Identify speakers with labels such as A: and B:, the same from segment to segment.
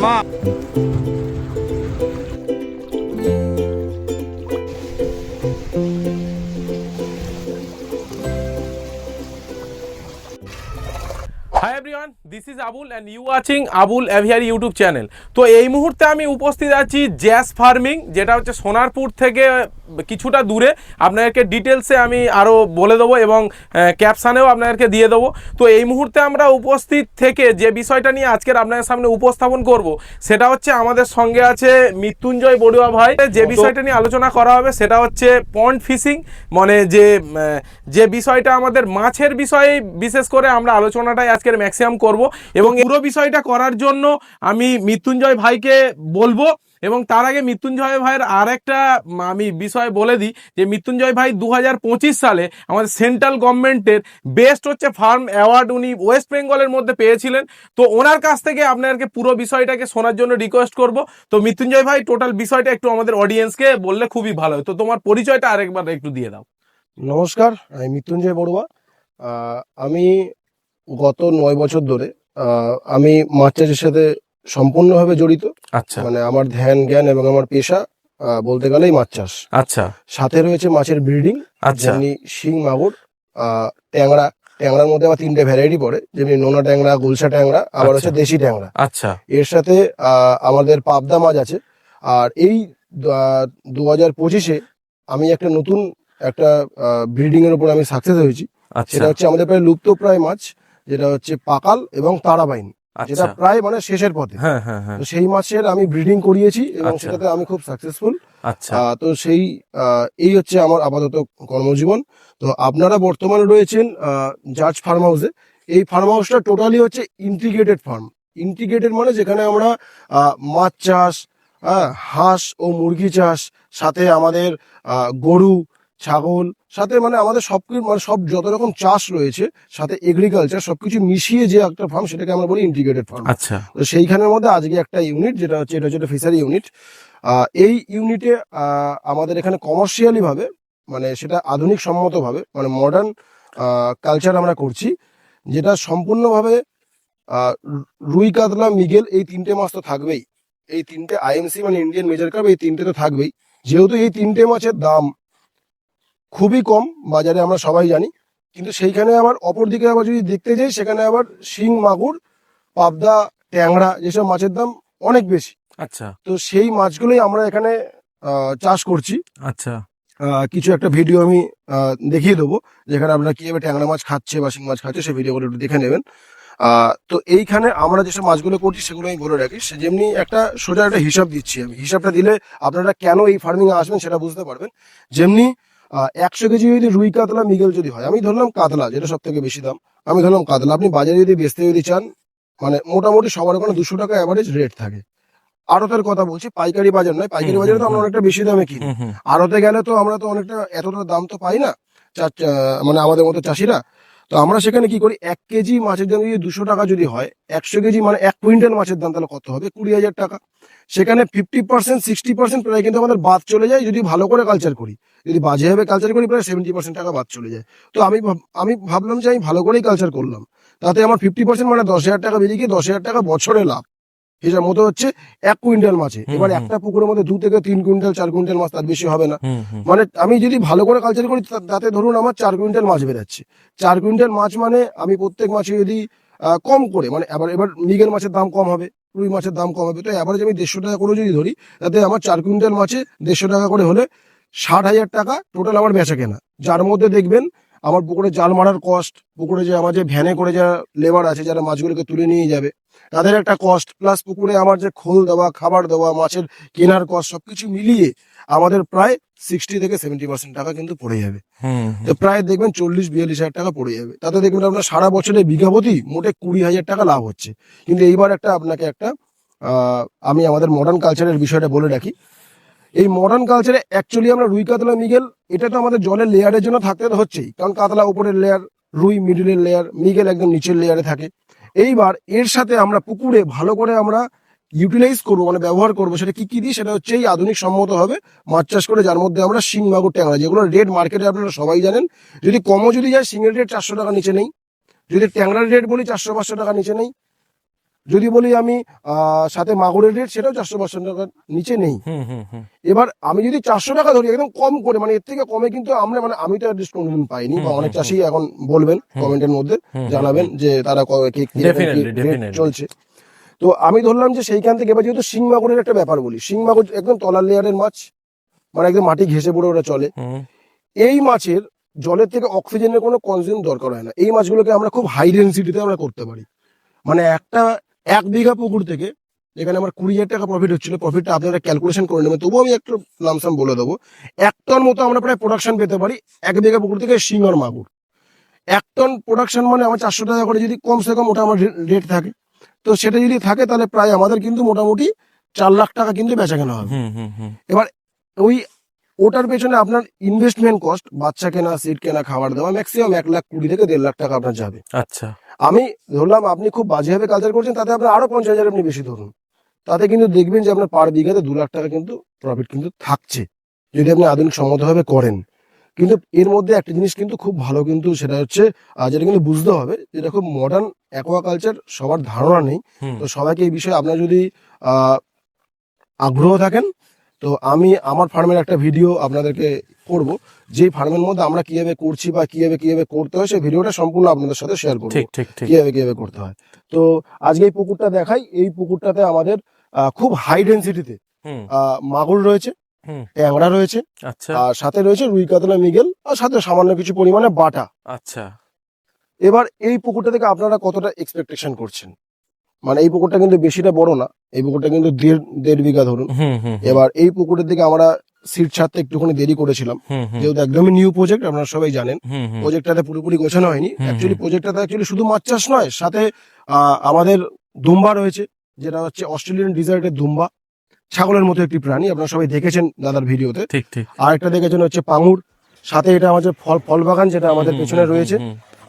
A: মা
B: Hi everyone, this is Abul and you watching Abul Aviary YouTube channel. তো এই মুহূর্তে আমি উপস্থিত আছি জ্যাস ফার্মিং, যেটা হচ্ছে সোনারপুর থেকে কিছুটা দূরে। আপনাদেরকে ডিটেলসে আমি আরও বলে দেবো এবং ক্যাপশানেও আপনাদেরকে দিয়ে দেবো। তো এই মুহূর্তে আমরা উপস্থিত থেকে যে বিষয়টা নিয়ে আজকের আপনাদের সামনে উপস্থাপন করব, সেটা হচ্ছে আমাদের সঙ্গে আছে মৃত্যুঞ্জয় বড়ুয়া ভাই। যে বিষয়টা নিয়ে আলোচনা করা হবে সেটা হচ্ছে পন্ড ফিশিং, মানে যে বিষয়টা আমাদের মাছের বিষয়ে বিশেষ করে আমরা আলোচনাটাই আজকের ম্যাক্সিমাম করব। এবং পুরো বিষয়টা করার জন্য আমি মৃত্যুঞ্জয় ভাইকে বলবো। এবং তার আগে মৃত্যুঞ্জয় ভাইয়ের আর একটা আমি বিষয় বলে দিই যে মৃত্যুঞ্জয় ভাই 2025 সালে আমাদের সেন্ট্রাল গভর্নমেন্টের বেস্ট হচ্ছে ফার্ম অ্যাওয়ার্ড উনি ওয়েস্ট বেঙ্গলের মধ্যে পেয়েছিলেন। তো ওনার কাছ থেকে আপনাদেরকে পুরো বিষয়টাকে শোনার জন্য রিকোয়েস্ট করব। তো মৃত্যুঞ্জয় ভাই, টোটাল বিষয়টা একটু আমাদের অডিয়েন্সকে বললে খুবই ভালো হয়। তো তোমার পরিচয়টা আরেকবার একটু দিয়ে দাও।
C: নমস্কার, আমি মৃত্যুঞ্জয় বড়ুয়া। আমি গত 9 বছর ধরে আমি মাছ চাষের সাথে সম্পূর্ণভাবে জড়িত।
B: আচ্ছা,
C: মানে আমার ধ্যান জ্ঞান এবং আমার পেশা বলতে গেলেই মাছ চাষ।
B: আচ্ছা,
C: সাথে রয়েছে মাছের ব্রিডিং,
B: আচ্ছা,
C: যেমনি শিং মাগুর, ট্যাংরা। ট্যাংরার মধ্যে আবার 3টে ভ্যারাইটি পড়ে, যেমনি নোনা ট্যাংরা, গুলশা ট্যাংরা, আবার হচ্ছে দেশি ট্যাংরা।
B: আচ্ছা,
C: এর সাথে আমাদের পাবদা মাছ আছে। আর এই 2025-এ আমি একটা নতুন ব্রিডিং এর উপর আমি সাকসেস হয়েছি। সেটা হচ্ছে আমাদের প্রায় লুপ্ত প্রায় মাছ, যেটা হচ্ছে পাকাল এবং তারাবাইন, যেটা প্রায় মানে শেষের পথে। তো সেই মাছের আমি ব্রিডিং করিয়েছি এবং সেটাতে আমি খুব সাকসেসফুল। তো এই হচ্ছে আমার আপাতত কর্মজীবন। তো আপনারা বর্তমানে রয়েছেন জাজ ফার্ম হাউসে। এই ফার্ম হাউসটা টোটালি হচ্ছে ইন্টিগ্রেটেড ফার্ম। ইন্টিগ্রেটেড মানে যেখানে আমরা মাছ চাষ, হাঁস ও মুরগি চাষ, সাথে আমাদের গরু, ছাগল, সাথে মানে আমাদের সব যত রকম চাষ রয়েছে, সাথে এগ্রিকালচার সবকিছু মিশিয়ে যে একটা ফার্ম, সেটাকে আমরা বলি ইন্টিগ্রেটেড ফার্ম।
B: আচ্ছা।
C: তো সেইখানের মধ্যে আজকে একটা ইউনিট, এটা হচ্ছে ফিশারি ইউনিট। এই ইউনিটে আমাদের এখানে কমার্শিয়ালি ভাবে, মানে সেটা আধুনিক সম্মত ভাবে, মানে মডার্ন কালচার আমরা করছি, যেটা সম্পূর্ণভাবে রুই, কাতলা, মৃগেল, এই 3টে মাছ তো থাকবেই। এই 3টে আইএমসি মানে ইন্ডিয়ান মেজর কার্প, এই 3টে তো থাকবেই। যেহেতু এই 3টে মাছের দাম খুবই কম বাজারে, আমরা সবাই জানি, কিন্তু সেইখানে আবার অপরদিকে আবার যদি দেখতে যাই, সেখানে আবার শিং মাগুর, পাবদা, ট্যাংরা, যেসব মাছের দাম অনেক বেশি।
B: আচ্ছা।
C: তো সেই মাছগুলোই আমরা এখানে চাষ করছি।
B: আচ্ছা।
C: কিছু একটা ভিডিও আমি দেখিয়ে দেবো, যেখানে আপনারা কিভাবে ট্যাংরা মাছ খাচ্ছে বা শিং মাছ খাচ্ছে, সেই ভিডিওগুলো একটু দেখে নেবেন। তো এইখানে আমরা যেসব মাছগুলো করছি সেগুলো আমি বলে রাখি। যেমনি সোজা একটা হিসাব দিচ্ছি আমি। হিসাবটা দিলে আপনারা কেন এই ফার্মিং এ আসবেন সেটা বুঝতে পারবেন। যেমনি 100 কেজি যদি রুই, কাতলা, মৃগেল যদি হয়, আমি ধরলাম কাতলা, যেটা সব থেকে বেশি দাম, আমি ধরলাম কাতলা। আপনি বাজারে যদি বেচতে যদি চান, মানে মোটামুটি সবার ওখানে 200 টাকা অ্যাভারেজ রেট থাকে। আড়তের কথা বলছি, পাইকারি বাজার নয়। পাইকারি বাজারে তো আমরা অনেকটা বেশি দামে কিনি। আড়তে গেলে তো আমরা তো অনেকটা এতটা দাম তো পাই না, মানে আমাদের মতো চাষিরা। তো আমরা সেখানে কি করি, 1 কেজি মাছের দাম যদি 200 টাকা যদি হয়, 100 কেজি মানে 1 কুইন্টাল মাছের দাম তাহলে কত হবে? 20,000 টাকা। সেখানে 50%, 60% প্রায় কিন্তু আমাদের বাদ চলে যায় যদি ভালো করে কালচার করি। যদি বাজেভাবে কালচার করি, প্রায় 70% টাকা বাদ চলে যায়। তো আমি ভাবলাম যে আমি ভালো করেই কালচার করলাম, তাতে আমার 50% মানে 10,000 টাকা বেরিয়ে গিয়ে 10,000 টাকা বছরে লাভ। হিসাব মতো হচ্ছে 1 কুইন্টাল মাছে। এবার একটা পুকুরের মধ্যে 2 থেকে 3 কুইন্টাল, 4 কুইন্টাল মাছ, তার বেশি হবে না। মানে আমি যদি ভালো করে কালচার করি, তাতে ধরুন আমার 4 কুইন্টাল মাছ বেরাচ্ছে। 4 কুইন্টাল মাছ মানে আমি প্রত্যেক মাছে যদি কম করে, মানে এবার মৃগেল মাছের দাম কম হবে, রুই মাছের দাম কম হবে, তো এভারেজ আমি 150 টাকা করে যদি ধরি, তাতে আমার 4 কুইন্টাল মাছে 150 টাকা করে হলে 60,000 টাকা টোটাল আমার বেচা কেনা। যার মধ্যে দেখবেন আমার পুকুরে জাল মারার কস্ট, পুকুরে যে আমার যে ভ্যানে করে যারা লেবার আছে, যারা মাছগুলোকে তুলে নিয়ে যাবে, তাদের একটা কস্ট, প্লাস পুকুরে আমার যে খোল দেওয়া, খাবার দেওয়া, মাছের কেনার কস্ট, সবকিছু মিলিয়ে আমাদের প্রায় 60 থেকে 70% টাকা কিন্তু পড়ে যাবে। তো প্রায় দেখবেন 40-42 হাজার টাকা পড়ে যাবে। তাতে দেখবেন আপনার সারা বছরে বিঘাপতি মোটে 20,000 টাকা লাভ হচ্ছে। কিন্তু এইবার আপনাকে আমি আমাদের মডার্ন কালচারের বিষয়টা বলে রাখি। এই মডার্ন কালচারে অ্যাকচুয়ালি আমরা রুই, কাতলা, মৃগেল, এটা তো আমাদের জলের লেয়ারের জন্য থাকতে তো হচ্ছেই, কারণ কাতলা উপরের লেয়ার, রুই মিডিলের লেয়ার, মৃগেল একদম নিচের লেয়ারে থাকে। এইবার এর সাথে আমরা পুকুরে ভালো করে আমরা ইউটিলাইজ করবো, মানে ব্যবহার করবো, সেটা কি দিই, সেটা হচ্ছে এই আধুনিক সম্মত হবে মাছ চাষ করে, যার মধ্যে আমরা শিং, মাগুর, ট্যাংরা, যেগুলো রেট মার্কেটে আপনারা সবাই জানেন। যদি কমও যদি যায়, শিঙের রেট 400 টাকা নিচে নেই। যদি ট্যাংরার রেট বলি, 400-500 টাকা নিচে নেই। যদি বলি আমি সাথে মাগুরের রেট, সেটাও 400-500 টাকার নিচে নেই।
B: হুম হুম হুম
C: এবার আমি যদি 400 টাকা ধরি একদম কম করে, মানে এর থেকে কমে কিন্তু আমরা, মানে আমি তো ডিসকাউন্ট পাইনি, বা অনেক চাষি এখন বলবেন কমেন্টের মধ্যে, জানাবেন যে তারা
B: Definitely,
C: রেট
B: definitely.
C: চলছে। তো আমি ধরলাম যে সেইখান থেকে, এবার যেহেতু শিং মাগুরের একটা ব্যাপার বলি, শিং মাগুর একদম তলার লেয়ারের মাছ, মানে একদম মাটি ঘেঁষে পড়ে ওরা চলে।
B: হুম
C: এই মাছের জলের থেকে অক্সিজেনের কোনো কনজিউম দরকার হয় না। এই মাছগুলোকে আমরা খুব হাই ডেন্সিটিতে আমরা করতে পারি। মানে 1 বিঘা পুকুর থেকে যেখানে আমার 20,000 টাকা প্রফিট হচ্ছিল, প্রফিটটা আপনারা ক্যালকুলেশন করে নেবেন, তবুও আমি একটু লামসাম বলে দেবো। 1 টন মতো আমরা প্রায় প্রোডাকশন পেতে পারি 1 বিঘা পুকুর থেকে শিং আর মাগুর। 1 টন প্রোডাকশন মানে আমার 400 টাকা করে যদি কমসে কম ওটা আমার রেট থাকে, তো সেটা যদি থাকে তাহলে প্রায় আমাদের কিন্তু মোটামুটি 4 লাখ টাকা কিন্তু বেচা কেনা হবে।
B: হুম হুম হুম
C: এবার ওই ওটার পেছনে আপনার ইনভেস্টমেন্ট কস্ট, বাচ্চা কেনা, সিট কেনা, খাবার দেওয়া, ম্যাক্সিমাম 1,20,000 থেকে 1.5 লাখ টাকা আপনার যাবে।
B: আচ্ছা
C: আমি ধরলাম আপনি খুব বাজেভাবে কালচার করছেন, তাতে আপনার আরো 50,000 আপনি বেশি ধরুন, তাতে কিন্তু দেখবেন যে আপনার পার বিঘাতে 2 লাখ টাকা কিন্তু প্রফিট কিন্তু থাকছে, যদি আপনি আধুনিক সম্মতভাবে করেন। কিন্তু এর মধ্যে একটা জিনিস কিন্তু খুব ভালো, কিন্তু সেটা হচ্ছে যেটা কিন্তু বুঝতে হবে, যেটা খুব মডার্ন অ্যাকোয়াকালচার সবার ধারণা নেই।
B: হুম
C: তো সবাইকে এই বিষয়ে আপনার যদি আগ্রহ থাকেন, তো আমি আমার ফার্মের একটা ভিডিও আপনাদেরকে করব, যে ফার্মের মধ্যে আমরা কিভাবে করছি বা কিভাবে করতে হয়, সেই ভিডিওটা সম্পূর্ণ আপনাদের সাথে শেয়ার করবো,
B: ঠিক ঠিক ঠিক
C: কিভাবে করতে হয়। তো আজকে এই পুকুরটা দেখাই। এই পুকুরটাতে আমাদের খুব হাই ডেন্সিটিতে
B: হুম
C: মাগুর রয়েছে,
B: হুম
C: ট্যাংরা রয়েছে,
B: আচ্ছা
C: আর সাথে রয়েছে রুই কাতলা মৃগেল, আর সাথে সামান্য কিছু পরিমাণে বাটা।
B: আচ্ছা
C: এবার এই পুকুরটা থেকে আপনারা কতটা এক্সপেকটেশন করছেন? মানে এই পুকুরটা কিন্তু বেশিটা বড় না, এই পুকুরটা কিন্তু দেড় বিঘা ধরুন।
B: হুম হুম
C: এবার এই পুকুরের দিকে আমরা সিট ছাড়তে একটুখানি দেরি করেছিলাম,
B: হুম হুম
C: যেহেতু একদমই নিউ প্রজেক্ট, আপনারা সবাই জানেন।
B: হুম হুম
C: প্রজেক্টটাতে পুরোপুরি গোছানো হয়নি।
B: হুম,
C: অ্যাকচুয়ালি প্রজেক্টটাতে শুধু মাছ চাষ নয়, সাথে আমাদের দুম্বা রয়েছে, যেটা হচ্ছে অস্ট্রেলিয়ান ডিজার্টের দুম্বা, ছাগলের মতো একটি প্রাণী, আপনারা সবাই দেখেছেন দাদার ভিডিওতে।
B: ঠিক ঠিক
C: আর একটা দেখেছেন হচ্ছে পাঙুর, সাথে এটা আমাদের ফল বাগান যেটা আমাদের পেছনে রয়েছে,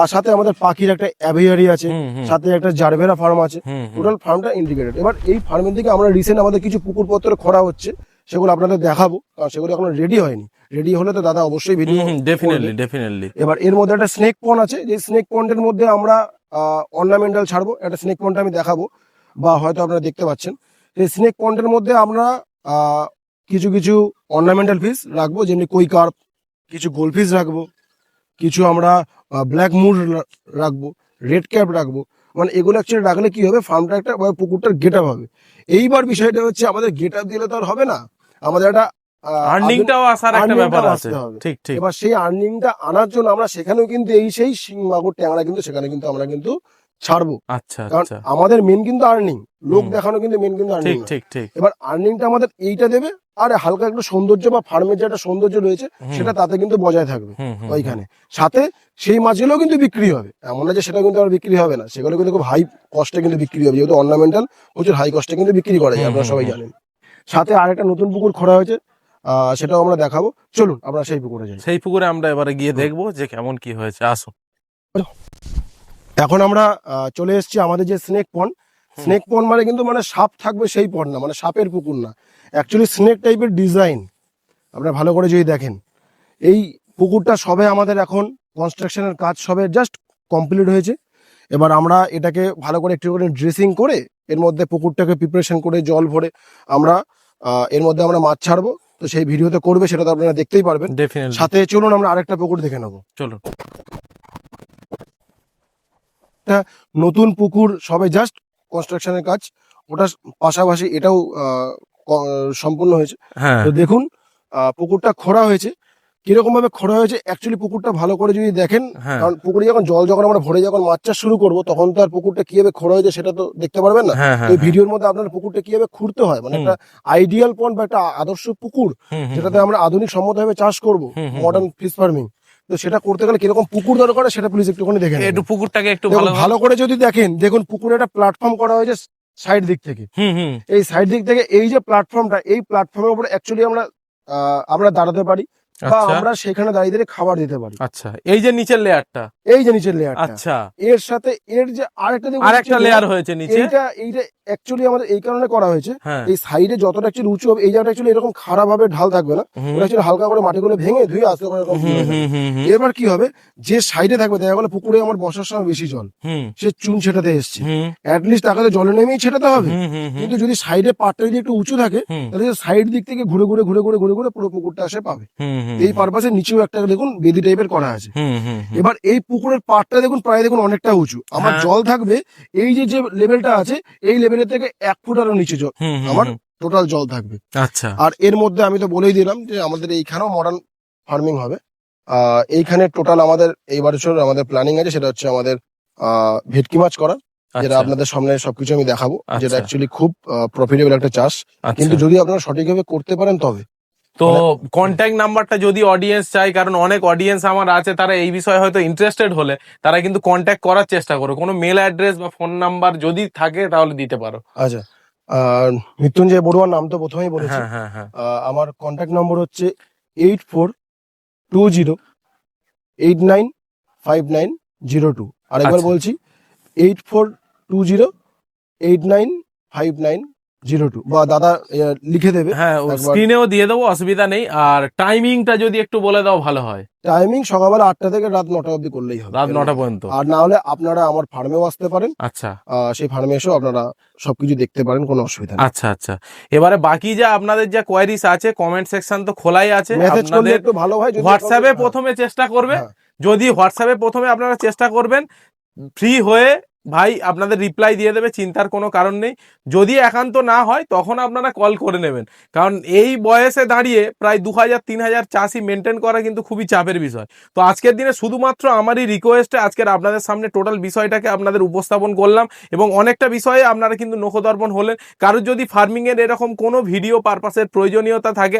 C: আর সাথে আমাদের পাখির একটা অ্যাভিয়ারি আছে, সাথে একটা জারবেরা ফার্ম আছে, টোটাল ফার্মটা ইন্টিগ্রেটেড। এবার এই ফার্মের দিকে আমরা রিসেন্ট আমাদের কিছু পুকুরপত্র খোঁড়া হচ্ছে, সেগুলো আপনাদের দেখাবো, কারণ সেগুলো এখনো রেডি হয়নি। রেডি হলে তো দাদা অবশ্যই ভিডিও।
B: ডেফিনেটলি ডেফিনেটলি
C: এবার এর মধ্যে একটা স্নেক পন্ড আছে, যে স্নেক পন্ডের মধ্যে আমরা অর্নামেন্টাল ছাড়বো, একটা স্নেক পন্ডটা আমি দেখাবো, বা হয়তো আপনারা দেখতে পাচ্ছেন। এই স্নেক পন্ডের মধ্যে আমরা কিছু অর্নামেন্টাল ফিশ রাখবো, যেমনি কই কার্প, কিছু গোল্ড ফিশ রাখবো, কিছু আমরা ব্ল্যাক মুর রাখবো, রেড ক্যাপ রাখবো। মানে এগুলো অ্যাকচুয়ালি রাখলে কি হবে, ফার্মটা একটা পুকুরটার গেট আপ হবে। এইবার বিষয়টা হচ্ছে, আমাদের গেট আপ দিলে তো আর হবে না, আমাদের একটা
B: আর্নিংটাও আসার একটা
C: earning
B: ব্যাপার
C: টাও
B: আছে।
C: আসতে হবে।
B: ঠিক ঠিক
C: এবার সেই আর্নিংটা আনার জন্য আমরা সেখানেও কিন্তু সেই শিং মাগুর ট্যাংরা কিন্তু সেখানে কিন্তু আমরা কিন্তু ছাড়বো,
B: আচ্ছা
C: কারণ
B: আচ্ছা
C: আমাদের মেন কিন্তু আর্নিং, লোক
B: হুম।
C: দেখানো কিন্তু মেন কিন্তু আর্নিং।
B: ঠিক ঠিক ঠিক
C: এবার আর্নিংটা আমাদের এইটা দেবে, আর হালকা একটু সৌন্দর্য বা ফার্মের যে একটা সৌন্দর্য রয়েছে সেটা তাতে কিন্তু বজায় থাকবে
B: হুম হুম
C: ওইখানে। সাথে সেই মাছগুলো কিন্তু বিক্রি হবে, এমন না যে সেটা কিন্তু আর বিক্রি হবে না, সেগুলো কিন্তু খুব হাই কস্টে কিন্তু বিক্রি হবে, যেহেতু অর্নামেন্টাল প্রচুর হাই কস্টে কিন্তু বিক্রি করা যায়, আপনারা সবাই জানেন। সাথে আরেকটা নতুন পুকুর খোঁড়া হয়েছে, সেটাও আমরা দেখাবো। চলুন আমরা সেই পুকুরে যাই।
B: সেই পুকুরে আমরা এবারে গিয়ে দেখবো যে কেমন কি হয়েছে, আসুন।
C: এখন আমরা চলে এসেছি আমাদের যে স্নেক পন্ড। স্নেক পন্ড মানে কিন্তু মানে সাপ থাকবে সেই পন্ড না, মানে সাপের পুকুর না, অ্যাকচুয়ালি স্নেক টাইপের ডিজাইন। আপনারা ভালো করে যদি দেখেন, এই পুকুরটা সবে আমাদের এখন কনস্ট্রাকশনের কাজ সবে জাস্ট কমপ্লিট হয়েছে। এবার আমরা এটাকে ভালো করে একটু করে ড্রেসিং করে, এর মধ্যে পুকুরটাকে প্রিপারেশন করে জল ভরে আমরা এর মধ্যে আমরা মাছ ছাড়বো। তো সেই ভিডিওতে করবে, সেটা তো আপনারা দেখতেই পারবেন।
B: ডেফিনেটলি
C: সাথে চলুন আমরা আরেকটা পুকুর দেখে নেবো।
B: চলুন।
C: নতুন পুকুর সবে জাস্ট কনস্ট্রাকশনের কাজ, ওটার পাশাপাশি এটাও সম্পূর্ণ হয়েছে।
B: হ্যাঁ
C: তো দেখুন পুকুরটা খোঁড়া হয়েছে, কিরকম ভাবে খোঁড়া হয়েছে। অ্যাকচুয়ালি পুকুরটা ভালো করে যদি দেখেন,
B: হ্যাঁ
C: কারণ পুকুরে যখন আমরা ভরে যখন মাছ চাষ শুরু করবো, তখন তো আর পুকুরটা কিভাবে খোঁড়া হয়েছে সেটা তো দেখতে পারবেন না।
B: হ্যাঁ
C: তো
B: হ্যাঁ
C: এই ভিডিওর মধ্যে আপনার পুকুরটা কিভাবে খুঁড়তে হয়, মানে একটা আইডিয়াল পন্ড বা একটা আদর্শ পুকুর, যেটাতে আমরা আধুনিক সম্মতভাবে চাষ করবো, মডার্ন ফিশ ফার্মিং। তো সেটা করতে গেলে কিরকম পুকুর দরকার হয় সেটা প্লিজ একটুখানি দেখেন।
B: একটু পুকুরটাকে একটু
C: দেখুন,
B: ভালো
C: ভালো করে যদি দেখেন, দেখুন পুকুরে একটা প্ল্যাটফর্ম করা হয়েছে সাইড দিক থেকে।
B: হুম হুম
C: এই সাইড দিক থেকে এই যে প্ল্যাটফর্মটা, এই প্ল্যাটফর্মের উপরে অ্যাকচুয়ালি আমরা দাঁড়াতে পারি, বা
B: আচ্ছা
C: আমরা সেখানে দাঁড়িয়ে দাঁড়িয়ে খাবার দিতে পারি।
B: আচ্ছা, এই যে নিচের লেয়ারটা,
C: এই যে নিচের লেয়ারটা,
B: আচ্ছা
C: এর সাথে এর যে আরেকটা
B: আরেকটা লেয়ার হয়েছে নিচে,
C: এইটা অ্যাকচুয়ালি আমাদের এই কারণে করা হয়েছে,
B: হ্যাঁ
C: এই সাইডে যতটা অ্যাকচুয়ালি উঁচু হবে এই জায়গাটা অ্যাকচুয়ালি এরকম খারাপ ভাবে ঢাল থাকবে না, ওটা অ্যাকচুয়ালি হালকা করে মাটিগুলো ভেঙে ধুয়ে আস্তে করে এরকম হয়ে যাবে। এবার কি হবে, যে সাইডে থাকবে দেখা গেলো পুকুরে আমার বর্ষার সময় বেশি জল, সে চুন ছেটাতে এসছে, অ্যাটলিস্ট তাকে তো জলে নেমেই ছেটাতে হবে। কিন্তু যদি সাইডে পাটটা যদি একটু উঁচু থাকে তাহলে সাইড দিক থেকে ঘুরে ঘুরে ঘুরে ঘুরে ঘুরে ঘুরে পুরো পুকুরটা আসে পাবে। এই পারপাসে নিচেও একটা দেখুন বেদি টাইপের করা আছে। এবার এই পুকুরের পাটটা দেখুন প্রায় দেখুন অনেকটা উঁচু, আমার জল থাকবে এই যে যে লেভেলটা আছে এই লেভেলের থেকে 1 ফুট আরো নিচে আমার টোটাল জল থাকবে।
B: আচ্ছা
C: আর এর মধ্যে আমি তো বলেই দিলাম যে আমাদের এইখানেও মডার্ন ফার্মিং হবে। এইখানে টোটাল আমাদের এই বছর আমাদের প্ল্যানিং আছে, সেটা হচ্ছে আমাদের ভেটকি মাছ করা, যেটা আপনাদের সামনে সবকিছু আমি দেখাবো, যেটা অ্যাকচুয়ালি খুব প্রফিটেবল একটা চাষ, কিন্তু যদি আপনারা সঠিকভাবে করতে পারেন তবে।
B: তো কন্ট্যাক্ট নাম্বারটা যদি অডিয়েন্স চাই, কারণ অনেক অডিয়েন্স আমার আছে, তারা এই বিষয়ে হয়তো ইন্টারেস্টেড হলে তারা কিন্তু কন্ট্যাক্ট করার চেষ্টা করো, কোনো মেল অ্যাড্রেস বা ফোন নাম্বার যদি থাকে তাহলে দিতে পারো।
C: আচ্ছা, মৃত্যুঞ্জয় বড়ুয়ার নাম তো প্রথমেই বলেছি।
B: হ্যাঁ হ্যাঁ
C: আমার কন্ট্যাক্ট নম্বর হচ্ছে 8420895902। আরেকবার বলছি 8420895902, বা দাদা লিখে দেবে।
B: হ্যাঁ স্ক্রিনেও দিয়ে দেবো, অসুবিধা নেই। আর টাইমিংটা যদি একটু বলে দাও ভালো হয়।
C: টাইমিং সকালবেলা 8টা থেকে রাত 9টা অবধি করলেই হবে,
B: রাত 9টা পর্যন্ত।
C: আর না হলে আপনারা আমার ফার্মেও আসতে পারেন।
B: আচ্ছা
C: সেই ফার্মে এসেও আপনারা সবকিছু দেখতে পারেন, কোনো অসুবিধা নেই।
B: আচ্ছা আচ্ছা, এবারে বাকি যা আপনাদের যা কোয়ারিজ আছে কমেন্ট সেকশন তো খোলাই আছে,
C: মেসেজ করলে
B: আপনাদের
C: একটু ভালো হয়।
B: হোয়াটসঅ্যাপে প্রথমে চেষ্টা করবে, যদি হোয়াটসঅ্যাপে প্রথমে আপনারা চেষ্টা করবেন, ফ্রি হয়ে ভাই আপনাদের রিপ্লাই দিয়ে দেবে, চিন্তার কোনো কারণ নেই। যদি একান্ত না হয় তখন আপনারা কল করে নেবেন, কারণ এই বয়সে দাঁড়িয়ে প্রায় 2000-3000 চাষি মেনটেন করা কিন্তু খুবই চাপের বিষয়। তো আজকের দিনে শুধুমাত্র আমারই রিকোয়েস্টে আজকের আপনাদের সামনে টোটাল বিষয়টাকে আপনাদের উপস্থাপন করলাম, এবং অনেকটা বিষয়ে আপনারা কিন্তু নখদর্পণ হলেন। কারোর যদি ফার্মিংয়ের এরকম কোনো ভিডিও পারপাসের প্রয়োজনীয়তা থাকে,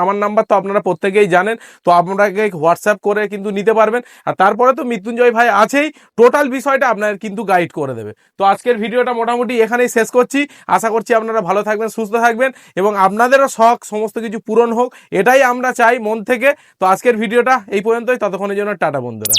B: আমার নাম্বার তো আপনারা প্রত্যেকেই জানেন, তো আপনাকে হোয়াটসঅ্যাপ করে কিন্তু নিতে পারবেন। আর তারপরে তো মৃত্যুঞ্জয় ভাই আছেই, টোটাল বিষয়টা আপনার কিন্তু গাইড করে দেবে। তো আজকের ভিডিওটা মোটামুটি এখানেই শেষ করছি। আশা করছি আপনারা ভালো থাকবেন, সুস্থ থাকবেন, এবং আপনাদেরও শখ সমস্ত কিছু পূরণ হোক, এটাই আমরা চাই মন থেকে। তো আজকের ভিডিওটা এই পর্যন্তই, ততক্ষণের জন্য টাটা বন্ধুরা।